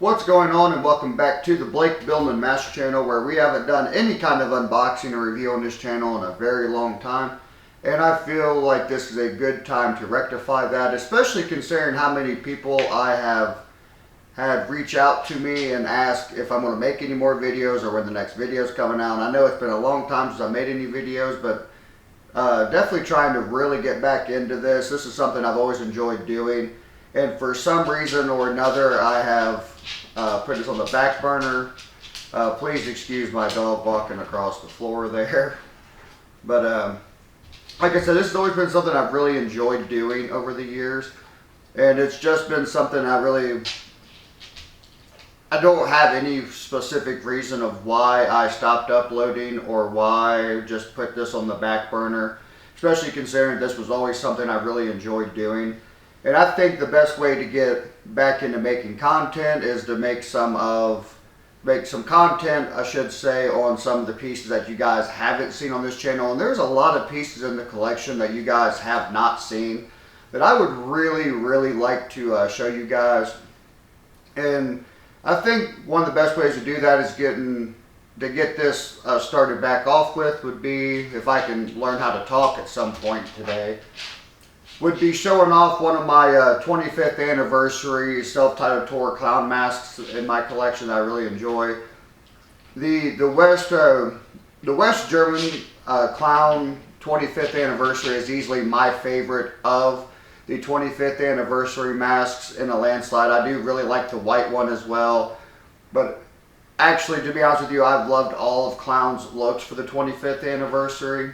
What's going on, and welcome back to the Blake Billman Master Channel, where we haven't done any kind of unboxing or review on this channel in a very long time. And I feel like this is a good time to rectify that, especially considering how many people I have had reach out to me and ask if I'm going to make any more videos or when the next video is coming out. And I know it's been a long time since I made any videos, but definitely trying to really get back into this. This is something I've always enjoyed doing. And for some reason or another, I have put this on the back burner. Please excuse my dog walking across the floor there. But like I said, this has always been something I've really enjoyed doing over the years. And it's just been something I don't have any specific reason of why I stopped uploading or why I just put this on the back burner. Especially considering this was always something I really enjoyed doing. And I think the best way to get back into making content is to make some content, I should say, on some of the pieces that you guys haven't seen on this channel. And there's a lot of pieces in the collection that you guys have not seen that I would really like to show you guys. And I think one of the best ways to do that is to get this started back off with would be, if I can learn how to talk at some point today, would be showing off one of my 25th anniversary self-titled tour clown masks in my collection that I really enjoy. The West German clown 25th anniversary is easily my favorite of the 25th anniversary masks in a landslide. I do really like the white one as well, but actually, to be honest with you, I've loved all of Clown's looks for the 25th anniversary.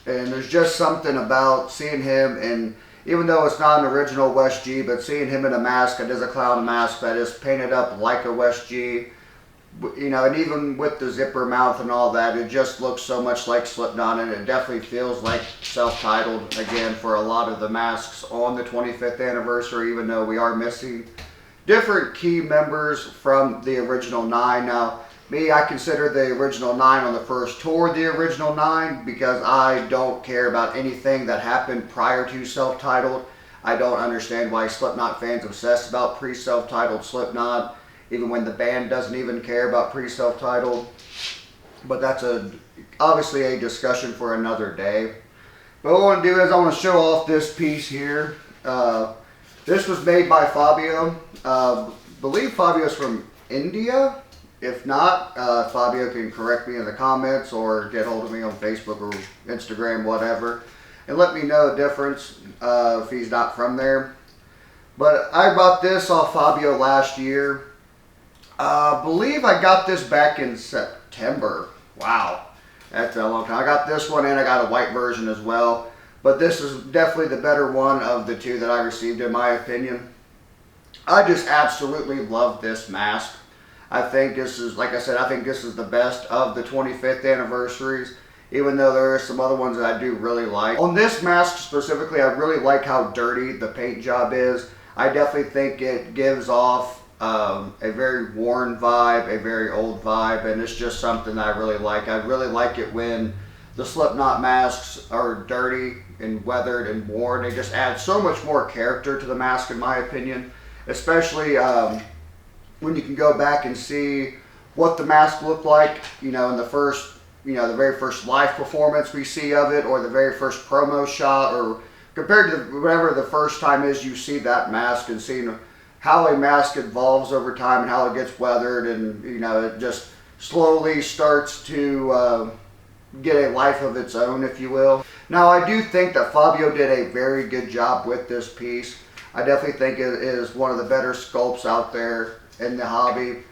And there's just something about seeing him, and even though it's not an original West G, but seeing him in a mask that is a clown mask that is painted up like a West G, you know, and even with the zipper mouth and all that, it just looks so much like Slipknot, and it definitely feels like self-titled again for a lot of the masks on the 25th anniversary, even though we are missing different key members from the original 9. Now, me, I consider the original 9 on the first tour the original 9 because I don't care about anything that happened prior to self-titled. I don't understand why Slipknot fans obsess about pre-self-titled Slipknot, even when the band doesn't even care about pre-self-titled. But that's obviously a discussion for another day. But what I want to do is I want to show off this piece here. This was made by Fabio. I believe Fabio's from India. If not, Fabio can correct me in the comments or get hold of me on Facebook or Instagram, whatever, and let me know the difference if he's not from there. But I bought this off Fabio last year. I believe I got this back in September. Wow, that's a long time. I got this one and I got a white version as well. But this is definitely the better one of the two that I received, in my opinion. I just absolutely love this mask. I think this is, like I said, I think this is the best of the 25th anniversaries, even though there are some other ones that I do really like. On this mask specifically, I really like how dirty the paint job is. I definitely think it gives off a very worn vibe, a very old vibe, and it's just something that I really like. I really like it when the Slipknot masks are dirty and weathered and worn. They just add so much more character to the mask, in my opinion, especially when you can go back and see what the mask looked like, you know, in the very first live performance we see of it, or the very first promo shot, or compared to whatever the first time is you see that mask, and seeing how a mask evolves over time and how it gets weathered, and, you know, it just slowly starts to get a life of its own, if you will. Now, I do think that Fabio did a very good job with this piece. I definitely think it is one of the better sculpts out there in the hobby,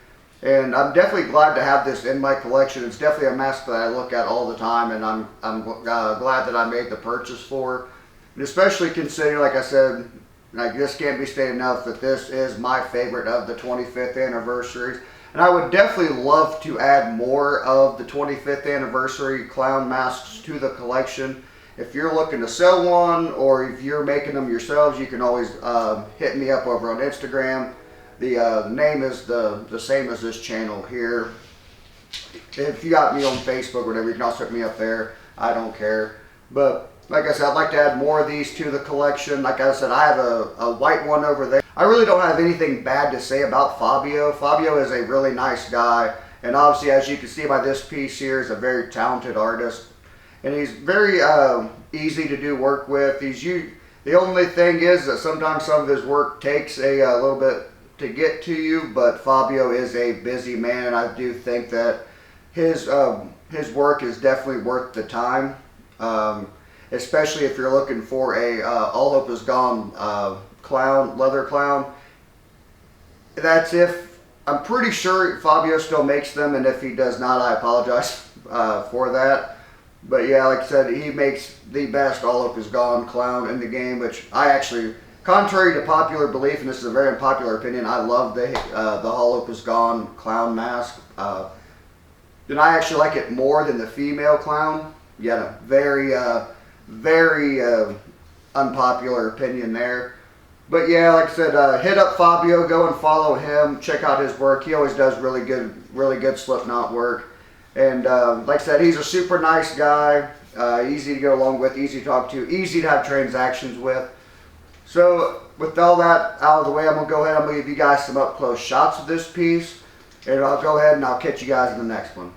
and I'm definitely glad to have this in my collection. It's definitely a mask that I look at all the time, and I'm glad that I made the purchase for, and especially considering, like I said, like, this can't be stated enough that this is my favorite of the 25th anniversaries, and I would definitely love to add more of the 25th anniversary clown masks to the collection. If you're looking to sell one, or if you're making them yourselves, you can always hit me up over on Instagram. The name is the same as this channel here. If you got me on Facebook or whatever, you can also hit me up there. I don't care. But like I said, I'd like to add more of these to the collection. Like I said, I have a white one over there. I really don't have anything bad to say about Fabio. Fabio is a really nice guy, and obviously, as you can see by this piece here, is a very talented artist, and he's very easy to do work with. The only thing is that sometimes some of his work takes a little bit to get to you, but Fabio is a busy man, and I do think that his work is definitely worth the time, especially if you're looking for a All Hope Is Gone leather clown. I'm pretty sure Fabio still makes them, and if he does not, I apologize for that. But yeah, like I said, he makes the best All Hope Is Gone clown in the game, which I actually, contrary to popular belief, and this is a very unpopular opinion, I love the All Hope Is Gone clown mask. And I actually like it more than the female clown. Yeah, very unpopular opinion there. But yeah, like I said, hit up Fabio, go and follow him, check out his work. He always does really good Slipknot work. And like I said, he's a super nice guy, easy to get along with, easy to talk to, easy to have transactions with. So with all that out of the way, I'm going to go ahead and give you guys some up close shots of this piece. And I'll go ahead and I'll catch you guys in the next one.